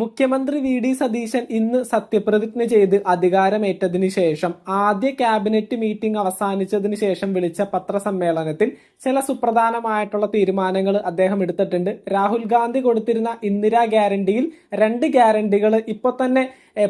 മുഖ്യമന്ത്രി V D Satheesan ഇന്ന് സത്യപ്രതിജ്ഞ ചെയ്ത് അധികാരമേറ്റതിനു ശേഷം ആദ്യ ക്യാബിനറ്റ് മീറ്റിംഗ് അവസാനിച്ചതിന് ശേഷം വിളിച്ച പത്രസമ്മേളനത്തിൽ ചില സുപ്രധാനമായിട്ടുള്ള തീരുമാനങ്ങൾ അദ്ദേഹം എടുത്തിട്ടുണ്ട്. രാഹുൽ ഗാന്ധി കൊടുത്തിരുന്ന ഇന്ദിരാ ഗ്യാരണ്ടിയിൽ 2 ഗ്യാരണ്ടികൾ ഇപ്പൊ തന്നെ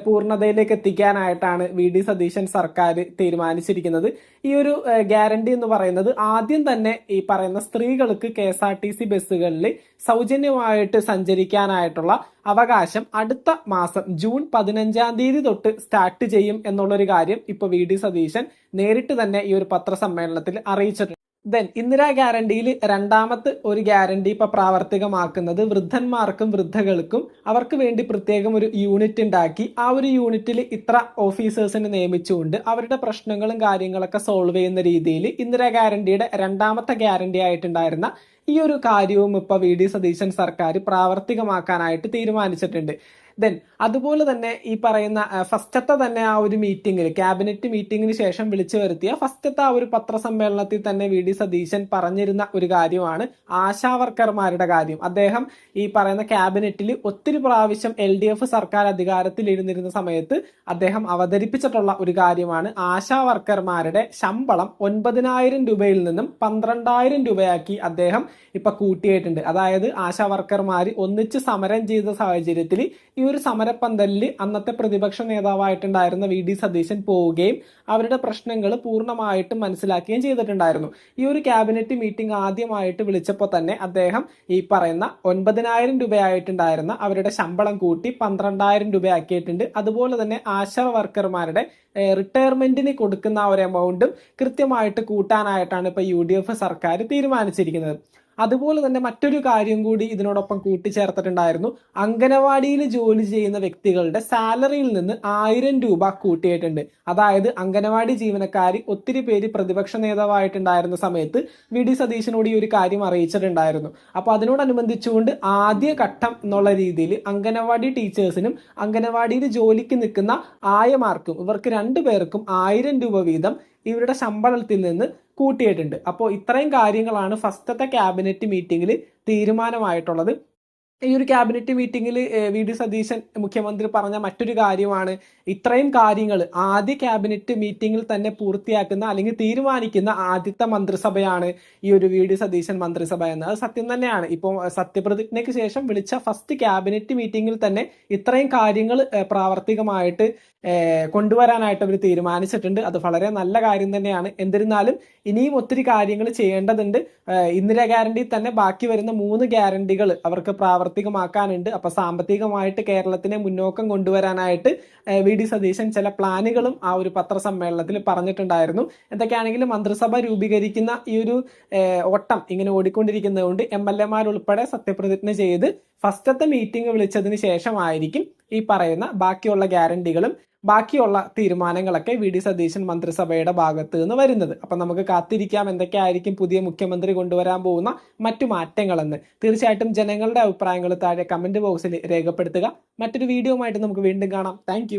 പൂർണ്ണതയിലേക്ക് എത്തിക്കാനായിട്ടാണ് വി ഡി സതീശൻ സർക്കാർ തീരുമാനിച്ചിരിക്കുന്നത്. ഈ ഒരു ഗ്യാരണ്ടി എന്ന് പറയുന്നത് ആദ്യം തന്നെ ഈ പറയുന്ന സ്ത്രീകൾക്ക് KSRTC ബസ്സുകളിൽ സൗജന്യമായിട്ട് സഞ്ചരിക്കാനായിട്ടുള്ള അവകാശം അടുത്ത മാസം ജൂൺ 15-ാം തീയതി തൊട്ട് സ്റ്റാർട്ട് ചെയ്യും എന്നുള്ളൊരു കാര്യം ഇപ്പൊ വി ഡി സതീശൻ നേരിട്ട് തന്നെ ഈ ഒരു പത്രസമ്മേളനത്തിൽ അറിയിച്ചിട്ടുണ്ട്. ഇന്ദിരാ ഗ്യാരണ്ടിയിൽ രണ്ടാമത്തെ ഒരു ഗ്യാരണ്ടി ഇപ്പൊ പ്രാവർത്തികമാക്കുന്നത് വൃദ്ധന്മാർക്കും വൃദ്ധകൾക്കും അവർക്ക് വേണ്ടി പ്രത്യേകം ഒരു യൂണിറ്റ് ഉണ്ടാക്കി ആ ഒരു യൂണിറ്റിൽ ഇത്ര ഓഫീസേഴ്സിനെ നിയമിച്ചുകൊണ്ട് അവരുടെ പ്രശ്നങ്ങളും കാര്യങ്ങളൊക്കെ സോൾവ് ചെയ്യുന്ന രീതിയിൽ ഇന്ദിരാ ഗ്യാരണ്ടിയുടെ രണ്ടാമത്തെ ഗ്യാരണ്ടി ആയിട്ടുണ്ടായിരുന്ന ഈ ഒരു കാര്യവും ഇപ്പൊ വി ഡി സതീശൻ സർക്കാർ പ്രാവർത്തികമാക്കാനായിട്ട് തീരുമാനിച്ചിട്ടുണ്ട്. അതുപോലെ തന്നെ ഈ പറയുന്ന ഫസ്റ്റത്തെ തന്നെ ആ ഒരു മീറ്റിംഗിൽ ക്യാബിനറ്റ് മീറ്റിംഗിന് ശേഷം വിളിച്ചു വരുത്തിയ ഫസ്റ്റത്തെ ആ ഒരു പത്രസമ്മേളനത്തിൽ തന്നെ വി ഡി സതീശൻ പറഞ്ഞിരുന്ന ഒരു കാര്യമാണ് ആശാവർക്കർമാരുടെ കാര്യം. അദ്ദേഹം ഈ പറയുന്ന ക്യാബിനറ്റിൽ ഒത്തിരി പ്രാവശ്യം LDF സർക്കാർ അധികാരത്തിൽ ഇരുന്നിരുന്ന സമയത്ത് അദ്ദേഹം അവതരിപ്പിച്ചിട്ടുള്ള ഒരു കാര്യമാണ് ആശാവർക്കർമാരുടെ ശമ്പളം 9,000 രൂപയിൽ നിന്നും 12,000 രൂപയാക്കി അദ്ദേഹം ഇപ്പൊ കൂട്ടിയിട്ടുണ്ട്. അതായത് ആശാവർക്കർമാർ ഒന്നിച്ച് സമരം ചെയ്ത സാഹചര്യത്തിൽ ഈ ഒരു സമരപ്പന്തലിൽ അന്നത്തെ പ്രതിപക്ഷ നേതാവായിട്ടുണ്ടായിരുന്ന വി ഡി സതീശൻ പോവുകയും അവരുടെ പ്രശ്നങ്ങൾ പൂർണ്ണമായിട്ടും മനസ്സിലാക്കുകയും ചെയ്തിട്ടുണ്ടായിരുന്നു. ഈ ഒരു ക്യാബിനറ്റ് മീറ്റിംഗ് ആദ്യമായിട്ട് വിളിച്ചപ്പോൾ തന്നെ അദ്ദേഹം ഈ പറയുന്ന 9,000 രൂപയായിട്ടുണ്ടായിരുന്ന അവരുടെ ശമ്പളം കൂട്ടി 12,000 രൂപയാക്കിയിട്ടുണ്ട്. അതുപോലെ തന്നെ ആശാ വർക്കർമാരുടെ റിട്ടയർമെന്റിന് കൊടുക്കുന്ന ആ ഒരു എമൗണ്ടും കൃത്യമായിട്ട് കൂട്ടാനായിട്ടാണ് ഇപ്പൊ UDF സർക്കാർ തീരുമാനിച്ചിരിക്കുന്നത്. അതുപോലെ തന്നെ മറ്റൊരു കാര്യം കൂടി ഇതിനോടൊപ്പം കൂട്ടിച്ചേർത്തിട്ടുണ്ടായിരുന്നു. അംഗനവാടിയിൽ ജോലി ചെയ്യുന്ന വ്യക്തികളുടെ സാലറിയിൽ നിന്ന് 1,000 രൂപ കൂട്ടിയിട്ടുണ്ട്. അതായത് അംഗനവാടി ജീവനക്കാർ ഒത്തിരി പേര് പ്രതിപക്ഷ നേതാവായിട്ടുണ്ടായിരുന്ന സമയത്ത് വി ഡി സതീശനോട് ഈ ഒരു കാര്യം അറിയിച്ചിട്ടുണ്ടായിരുന്നു. അപ്പൊ അതിനോടനുബന്ധിച്ചുകൊണ്ട് ആദ്യ ഘട്ടം എന്നുള്ള രീതിയിൽ അംഗനവാടി ടീച്ചേഴ്സിനും അംഗനവാടിയിൽ ജോലിക്ക് നിൽക്കുന്ന ആയമാർക്കും ഇവർക്ക് 2 പേർക്കും 1,000 രൂപ വീതം ഇവരുടെ ശമ്പളത്തിൽ നിന്ന് കൂട്ടിയിട്ടുണ്ട്. അപ്പോൾ ഇത്രയും കാര്യങ്ങളാണ് ഫസ്റ്റത്തെ ക്യാബിനറ്റ് മീറ്റിംഗിൽ തീരുമാനമായിട്ടുള്ളത്. ഈ ഒരു ക്യാബിനറ്റ് മീറ്റിംഗിൽ വി ഡി സതീശൻ മുഖ്യമന്ത്രി പറഞ്ഞ മറ്റൊരു കാര്യമാണ് ഇത്രയും കാര്യങ്ങൾ ആദ്യ ക്യാബിനറ്റ് മീറ്റിംഗിൽ തന്നെ പൂർത്തിയാക്കുന്ന അല്ലെങ്കിൽ തീരുമാനിക്കുന്ന ആദ്യത്തെ മന്ത്രിസഭയാണ് ഈ ഒരു വി ഡി സതീശൻ മന്ത്രിസഭ എന്ന്. അത് സത്യം തന്നെയാണ്. ഇപ്പോൾ സത്യപ്രതിജ്ഞയ്ക്ക് ശേഷം വിളിച്ച ഫസ്റ്റ് ക്യാബിനറ്റ് മീറ്റിംഗിൽ തന്നെ ഇത്രയും കാര്യങ്ങൾ പ്രാവർത്തികമായിട്ട് കൊണ്ടുവരാനായിട്ട് അവർ തീരുമാനിച്ചിട്ടുണ്ട്. അത് വളരെ നല്ല കാര്യം തന്നെയാണ്. എന്നിരുന്നാലും ഇനിയും ഒത്തിരി കാര്യങ്ങൾ ചെയ്യേണ്ടതുണ്ട്. ഇന്ദിരാ ഗ്യാരണ്ടിയിൽ തന്നെ ബാക്കി വരുന്ന 3 ഗ്യാരണ്ടികൾ അവർക്ക് പ്രാവർത്തികമാക്കാനുണ്ട്. അപ്പൊ സാമ്പത്തികമായിട്ട് കേരളത്തിനെ മുന്നോക്കം കൊണ്ടുവരാനായിട്ട് വി ഡി സതീശൻ ചില പ്ലാനുകളും ആ ഒരു പത്രസമ്മേളനത്തിൽ പറഞ്ഞിട്ടുണ്ടായിരുന്നു. എന്തൊക്കെയാണെങ്കിലും മന്ത്രിസഭ രൂപീകരിക്കുന്ന ഈ ഒരു ഓട്ടം ഇങ്ങനെ ഓടിക്കൊണ്ടിരിക്കുന്നതുകൊണ്ട് MLA ഉൾപ്പെടെ സത്യപ്രതിജ്ഞ ചെയ്ത് ഫസ്റ്റത്തെ മീറ്റിംഗ് വിളിച്ചതിന് ശേഷമായിരിക്കും ഈ പറയുന്ന ബാക്കിയുള്ള ഗ്യാരണ്ടികളും ബാക്കിയുള്ള തീരുമാനങ്ങളൊക്കെ വി ഡി സതീശൻ മന്ത്രിസഭയുടെ ഭാഗത്ത് നിന്ന് വരുന്നത്. അപ്പൊ നമുക്ക് കാത്തിരിക്കാം എന്തൊക്കെയായിരിക്കും പുതിയ മുഖ്യമന്ത്രി കൊണ്ടുവരാൻ പോകുന്ന മറ്റു മാറ്റങ്ങളെന്ന്. തീർച്ചയായിട്ടും ജനങ്ങളുടെ അഭിപ്രായങ്ങൾ താഴെ കമന്റ് ബോക്സിൽ രേഖപ്പെടുത്തുക. മറ്റൊരു വീഡിയോ ആയിട്ട് നമുക്ക് വീണ്ടും കാണാം. താങ്ക്